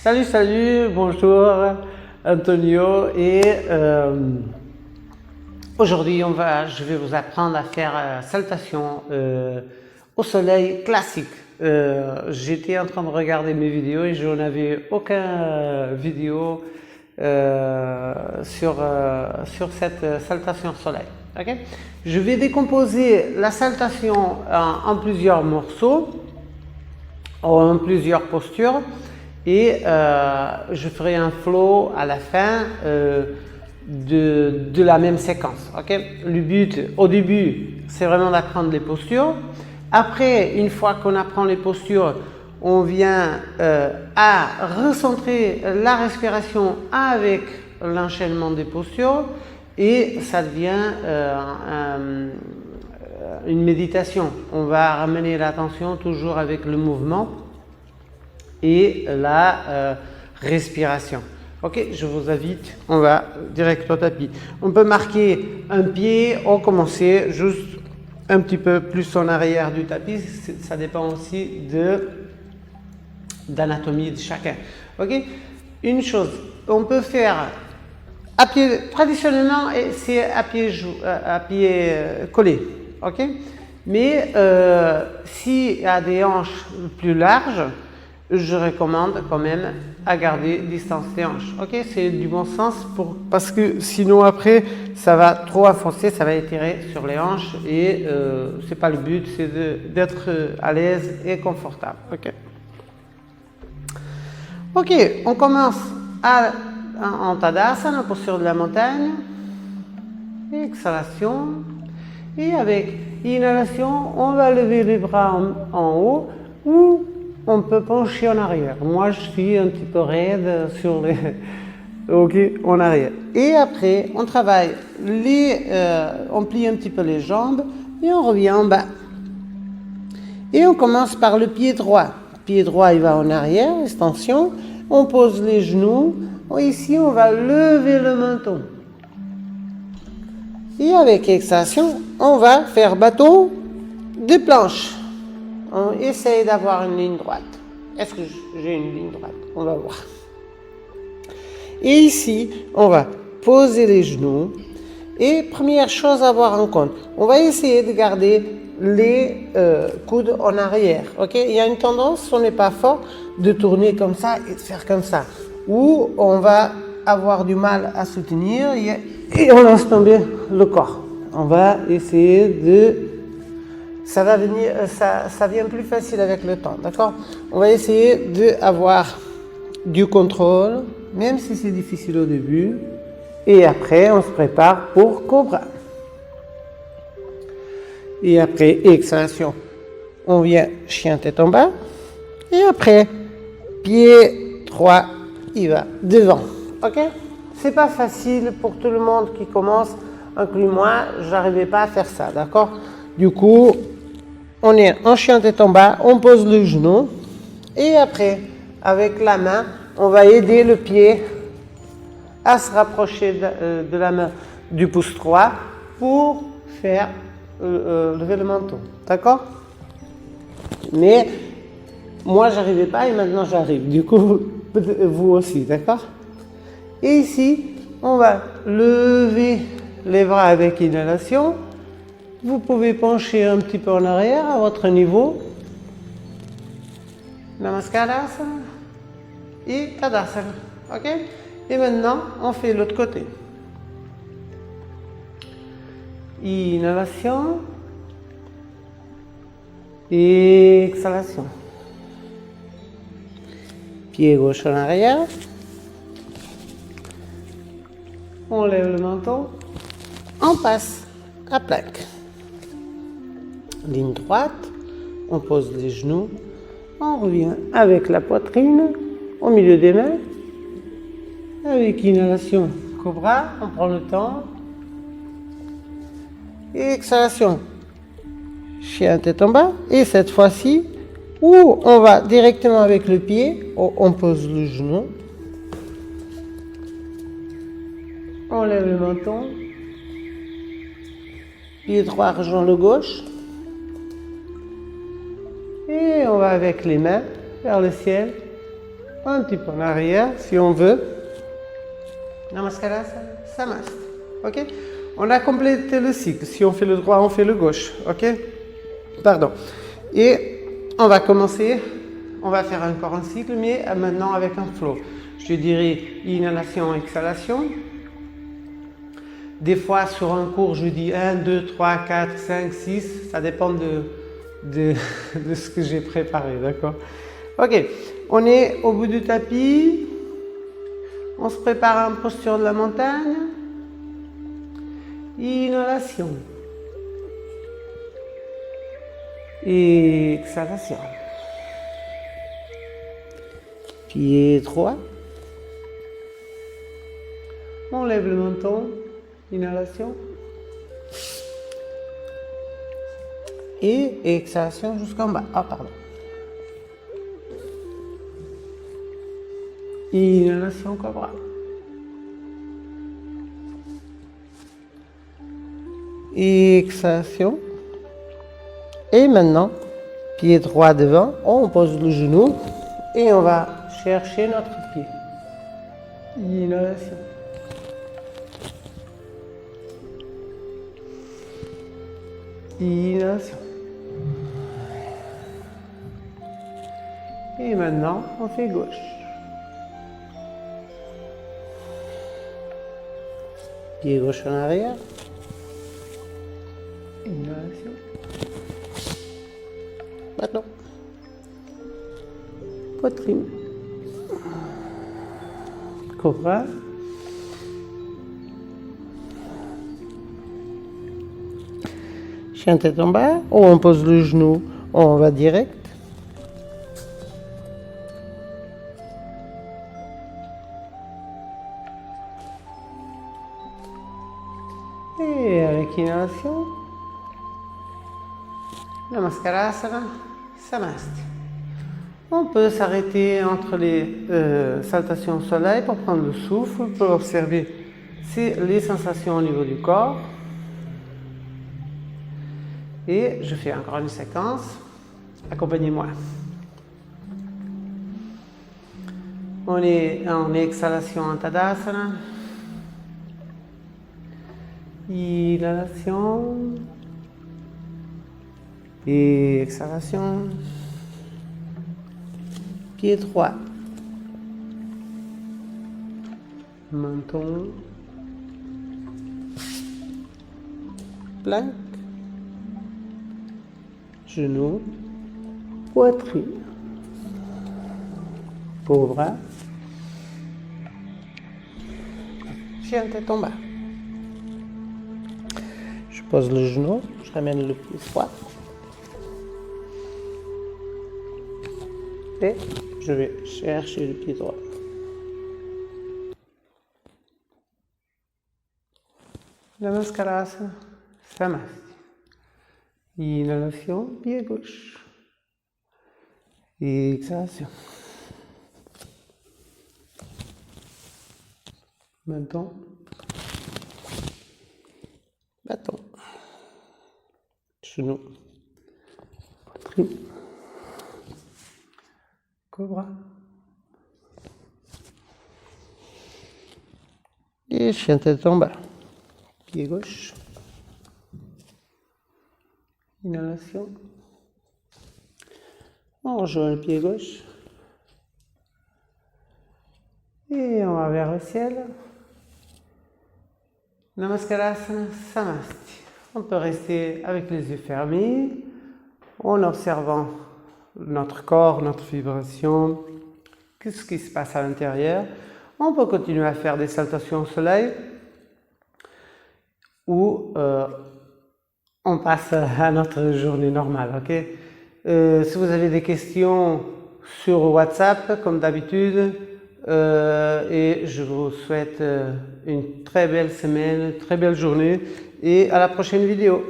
Salut, salut, bonjour Antonio et aujourd'hui je vais vous apprendre à faire saltation au soleil classique. J'étais en train de regarder mes vidéos et je n'avais aucune vidéo sur cette saltation au soleil. Okay? Je vais décomposer la saltation en plusieurs morceaux, en plusieurs postures. Et je ferai un flow à la fin de la même séquence. Okay? Le but au début, c'est vraiment d'apprendre les postures. Après, une fois qu'on apprend les postures, on vient à recentrer la respiration avec l'enchaînement des postures et ça devient une méditation. On va ramener l'attention toujours avec le mouvement et la respiration. Ok, je vous invite, on va direct au tapis. On peut marquer un pied ou commencer juste un petit peu plus en arrière du tapis. Ça dépend aussi de l'anatomie de chacun. Ok, une chose, on peut faire à pied, traditionnellement, c'est à pied collé. Ok, mais s'il y a des hanches plus larges, je recommande quand même à garder distance des hanches. Ok, c'est du bon sens parce que sinon après ça va trop enfoncer, ça va étirer sur les hanches et c'est pas le but, c'est d'être à l'aise et confortable. Ok, on commence en Tadasana, posture de la montagne, exhalation et avec inhalation on va lever les bras en haut ou on peut pencher en arrière. Moi, je suis un petit peu raide sur les... Ok, en arrière. Et après, on travaille on plie un petit peu les jambes et on revient en bas. Et on commence par le pied droit. Le pied droit, il va en arrière, extension. On pose les genoux. Ici, on va lever le menton. Et avec extension, on va faire bateau de planche. On essaye d'avoir une ligne droite. Est-ce que j'ai une ligne droite? On va voir. Et ici, on va poser les genoux. Et première chose à avoir en compte, on va essayer de garder les coudes en arrière. Okay? Il y a une tendance, on n'est pas fort, de tourner comme ça et de faire comme ça. Ou on va avoir du mal à soutenir et on laisse tomber le corps. On va essayer de... Ça va venir, ça vient plus facile avec le temps, d'accord? On va essayer d'avoir du contrôle, même si c'est difficile au début. Et après, on se prépare pour Cobra. Et après, exhalation. On vient chien tête en bas. Et après, pied droit, il va devant. Ok? C'est pas facile pour tout le monde qui commence, inclus moi, j'arrivais pas à faire ça, d'accord? Du coup, on est en chien tête en bas, on pose le genou et après, avec la main, on va aider le pied à se rapprocher de la main du pouce droit pour faire lever le menton. D'accord? Mais moi, j'arrivais pas et maintenant j'arrive. Du coup, vous aussi, d'accord? Et ici, on va lever les bras avec inhalation. Vous pouvez pencher un petit peu en arrière à votre niveau. Namaskaradasana et Tadasana. Ok? Et maintenant, on fait l'autre côté. Inhalation. Et exhalation. Pied gauche en arrière. On lève le menton. On passe à plaque. Ligne droite, on pose les genoux, on revient avec la poitrine au milieu des mains, avec inhalation cobra, on prend le temps, et exhalation, chien tête en bas, et cette fois-ci, où on va directement avec le pied, on pose le genou, on lève le menton, pied droit rejoint le gauche, et on va avec les mains vers le ciel, un petit peu en arrière si on veut. Namaskara Samasti. Ok? On a complété le cycle. Si on fait le droit, on fait le gauche. Ok? Pardon. Et on va commencer. On va faire encore un cycle, mais maintenant avec un flow. Je dirais inhalation, exhalation. Des fois, sur un cours, je dis 1, 2, 3, 4, 5, 6. Ça dépend de ce que j'ai préparé. D'accord? Ok. On est au bout du tapis. On se prépare en posture de la montagne. Inhalation. Exhalation. Pied droit. On lève le menton. Inhalation. Et exhalation jusqu'en bas. Ah, pardon. Inhalation cobra. Exhalation. Et maintenant, pied droit devant, on pose le genou et on va chercher notre pied. Inhalation. Inhalation. Et maintenant, on fait gauche. Pied gauche en arrière. Inhalation. Maintenant. Poitrine. Cobra. Chien tête en bas. Ou on pose le genou, on va direct. Et avec inhalation, Namaskarasana, Samasti. On peut s'arrêter entre les saltations au soleil pour prendre le souffle, pour observer les sensations au niveau du corps. Et je fais encore une séquence. Accompagnez-moi. On est en exhalation en Tadasana. Inhalation. Et exhalation. Pied droit. Menton. Planque. Genou. Poitrine. Cobra. Chien tête en bas. Je pose le genou, je ramène le pied droit. Et je vais chercher le pied droit. Namaskarasana, Samasti. Inhalation, pied gauche. Exhalation. Menton. Bâton. Genou. Poitrine. Cobra. Et chien tête en bas. Pied gauche. Inhalation. On rejoint le pied gauche. Et on va vers le ciel. Namaskarasana Samasti. On peut rester avec les yeux fermés en observant notre corps, notre vibration, qu'est-ce qui se passe à l'intérieur. On peut continuer à faire des saltations au soleil ou on passe à notre journée normale. Ok? Si vous avez des questions sur WhatsApp, comme d'habitude, et je vous souhaite une très belle semaine, une très belle journée et à la prochaine vidéo.